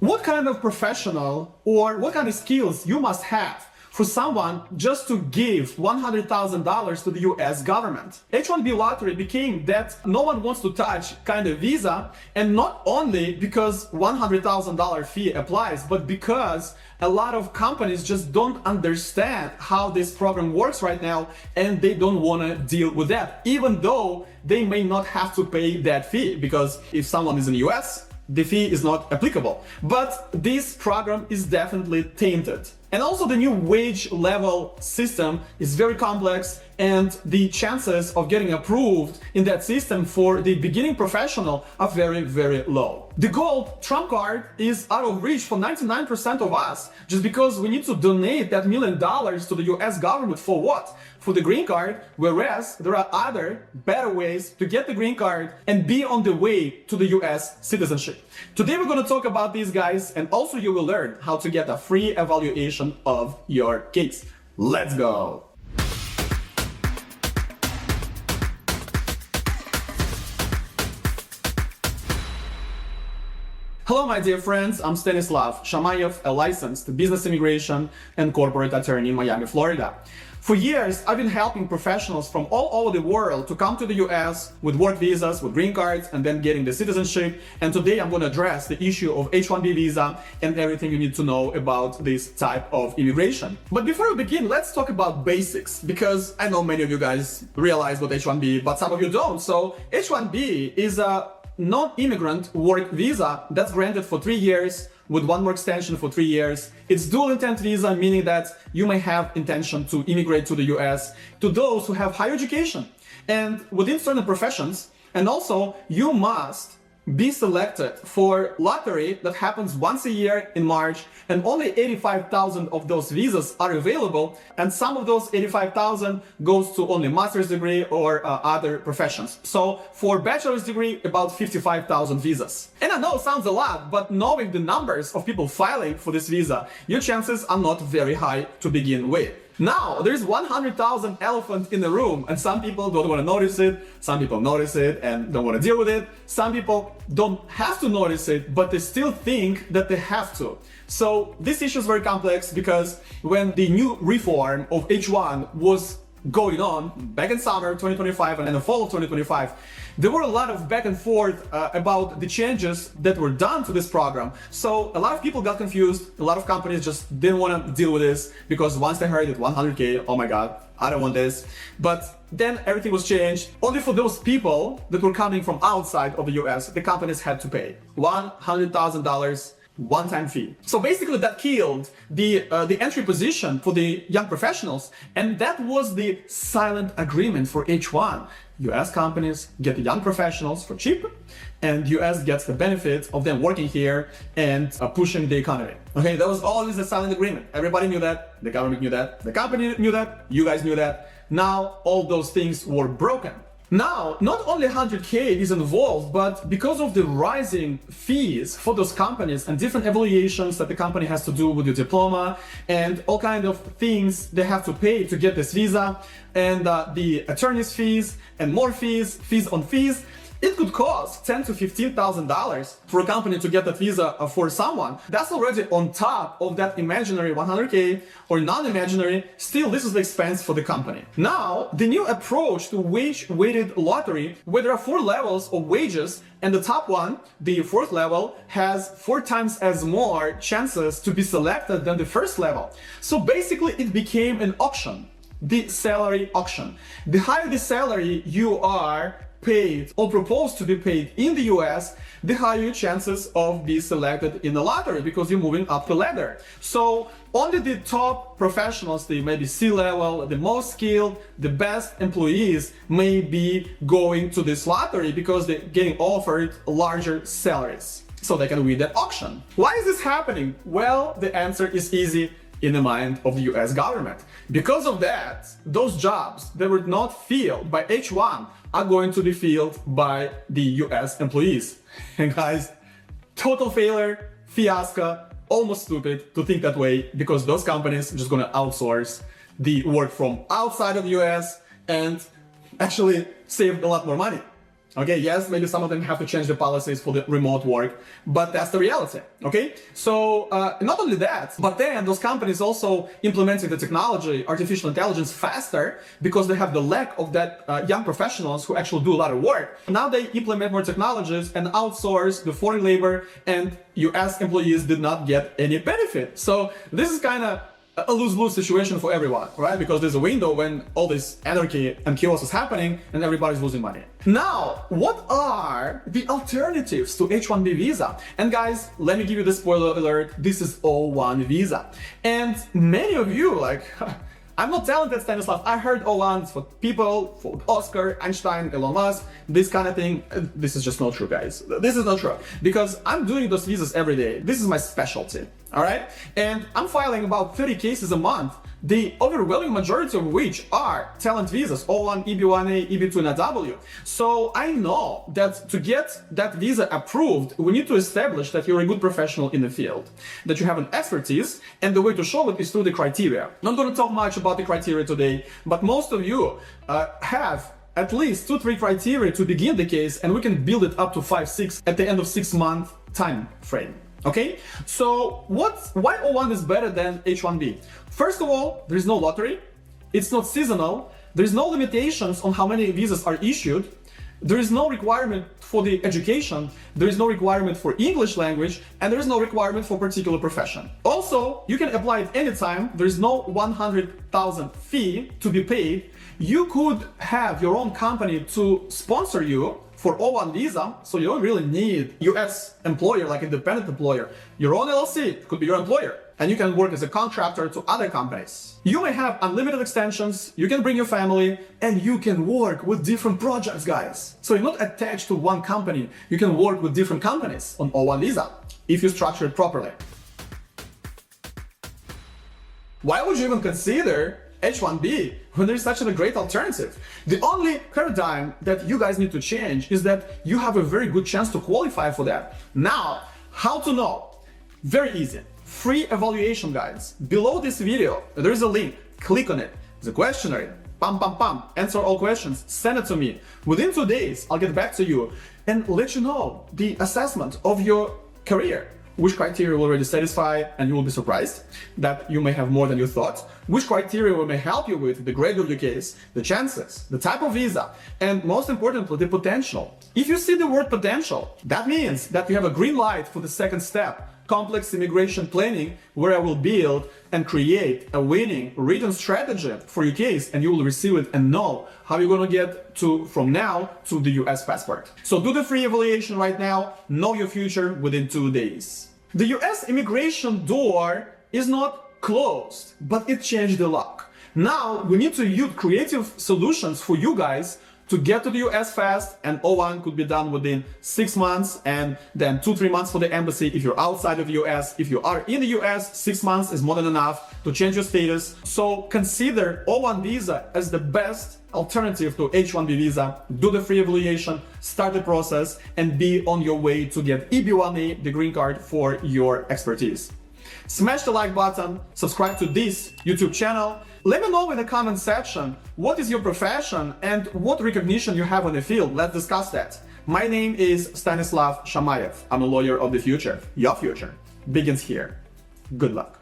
What kind of professional or what kind of skills you must have for someone just to give $100,000 to the US government? H-1B lottery became that no one wants to touch kind of visa, and not only because $100,000 fee applies, but because a lot of companies just don't understand how this program works right now, and they don't want to deal with that, even though they may not have to pay that fee, because if someone is in the US, the fee is not applicable. But this program is definitely tainted. And also the new wage level system is very complex, and the chances of getting approved in that system for the beginning professional are very, very low. The gold trump card is out of reach for 99% of us, just because we need to donate that $1 million to the US government for what? For the green card, whereas there are other better ways to get the green card and be on the way to the US citizenship. Today we're going to talk about these guys, and also you will learn how to get a free evaluation of your case. Let's go! Hello, my dear friends. I'm Stanislav Shamayev, a licensed business immigration and corporate attorney in Miami, Florida. For years, I've been helping professionals from all over the world to come to the US with work visas, with green cards, and then getting the citizenship. And today I'm going to address the issue of H-1B visa and everything you need to know about this type of immigration. But before we begin, let's talk about basics, because I know many of you guys realize what H-1B, but some of you don't. So H-1B is a non-immigrant work visa that's granted for 3 years with one more extension for 3 years. It's dual intent visa, meaning that you may have intention to immigrate to the US, to those who have higher education and within certain professions. And also you must be selected for lottery that happens once a year in March, and only 85,000 of those visas are available, and some of those 85,000 goes to only master's degree or other professions. So for bachelor's degree, about 55,000 visas. And I know it sounds a lot, but knowing the numbers of people filing for this visa, your chances are not very high to begin with. Now, there's 100,000 elephant in the room, and some people don't want to notice it, some people notice it and don't want to deal with it, some people don't have to notice it, but they still think that they have to. So this issue is very complex, because when the new reform of H1 was going on back in summer 2025 and in the fall of 2025, there were a lot of back and forth about the changes that were done to this program. So a lot of people got confused. A lot of companies just didn't want to deal with this, because once they heard it, 100K, oh my God, I don't want this. But then everything was changed. Only for those people that were coming from outside of the US, the companies had to pay $100,000 one-time fee. So basically that killed the entry position for the young professionals, and that was the silent agreement for H1. US companies get the young professionals for cheap, and US gets the benefits of them working here and pushing the economy. Okay, that was always a silent agreement. Everybody knew that, the government knew that, the company knew that, you guys knew that. Now all those things were broken. Now, not only 100K is involved, but because of the rising fees for those companies and different evaluations that the company has to do with your diploma and all kinds of things they have to pay to get this visa, and the attorney's fees and more fees, fees on fees, it could cost $10,000 to $15,000 for a company to get that visa for someone. That's already on top of that imaginary 100K or non-imaginary. Still, this is the expense for the company. Now, the new approach to wage-weighted lottery, where there are 4 levels of wages, and the top one, the 4th level, has 4 times as more chances to be selected than the 1st level. So basically, it became an auction, the salary auction. The higher the salary you are paid or proposed to be paid in the US, the higher your chances of being selected in the lottery, because you're moving up the ladder. So only the top professionals, the maybe C-level, the most skilled, the best employees may be going to this lottery, because they're getting offered larger salaries so they can win that auction. Why is this happening? Well, the answer is easy in the mind of the US government. Because of that, those jobs that were not filled by H1 are going to be filled by the US employees. And guys, total failure, fiasco, almost stupid to think that way, because those companies are just gonna outsource the work from outside of the US and actually save a lot more money. Okay, yes, maybe some of them have to change the policies for the remote work, but that's the reality. Okay, so not only that, but then those companies also implementing the technology, artificial intelligence faster because they have the lack of that young professionals who actually do a lot of work. Now they implement more technologies and outsource the foreign labor, and US employees did not get any benefit. So this is kind of a lose-lose situation for everyone, right? Because there's a window when all this anarchy and chaos is happening and everybody's losing money. Now, what are the alternatives to H-1B visa? And guys, let me give you the spoiler alert. This is O1 visa. And many of you, like, I'm not talented, Stanislav. I heard O1s for people, for Oscar, Einstein, Elon Musk, this kind of thing. This is just not true, guys. This is not true. Because I'm doing those visas every day. This is my specialty, all right? And I'm filing about 30 cases a month, the overwhelming majority of which are talent visas, O1, EB1A, EB2, and AW. So I know that to get that visa approved, we need to establish that you're a good professional in the field, that you have an expertise, and the way to show it is through the criteria. Not going to talk much about the criteria today, but most of you have at least 2-3 criteria to begin the case, and we can build it up to 5-6 at the end of 6-month time frame. Okay, so why O1 is better than H-1B? First of all, there is no lottery, it's not seasonal, there is no limitations on how many visas are issued, there is no requirement for the education, there is no requirement for English language, and there is no requirement for particular profession. Also, you can apply it anytime, there is no 100,000 fee to be paid. You could have your own company to sponsor you for O1 visa, so you don't really need US employer, like independent employer. Your own LLC could be your employer, and you can work as a contractor to other companies. You may have unlimited extensions, you can bring your family, and you can work with different projects, guys. So you're not attached to one company, you can work with different companies on O1 visa, if you structure it properly. Why would you even consider H-1B when there's such a great alternative? The only paradigm that you guys need to change is that you have a very good chance to qualify for that. Now, how to know? Very easy. Free evaluation guides. Below this video, there is a link. Click on it. It's a questionnaire. Pam, pam, pam. Answer all questions. Send it to me. Within 2 days, I'll get back to you and let you know the assessment of your career. Which criteria will already satisfy, and you will be surprised that you may have more than you thought. Which criteria will may help you with the grade of your case, the chances, the type of visa, and most importantly, the potential. If you see the word potential, that means that you have a green light for the second step, complex immigration planning, where I will build and create a winning written strategy for your case, and you will receive it and know how you're going to get to from now to the US passport. So do the free evaluation right now, know your future within 2 days. The US immigration door is not closed, but it changed the lock. Now we need to use creative solutions for you guys to get to the US fast, and O1 could be done within 6 months, and then 2-3 months for the embassy if you're outside of the US. If you are in the US, 6 months is more than enough to change your status. So consider O1 visa as the best alternative to H-1B visa. Do the free evaluation, start the process, and be on your way to get EB1A, the green card for your expertise. Smash the like button, subscribe to this YouTube channel. Let me know in the comment section what is your profession and what recognition you have in the field. Let's discuss that. My name is Stanislav Shamayev. I'm a lawyer of the future. Your future begins here. Good luck.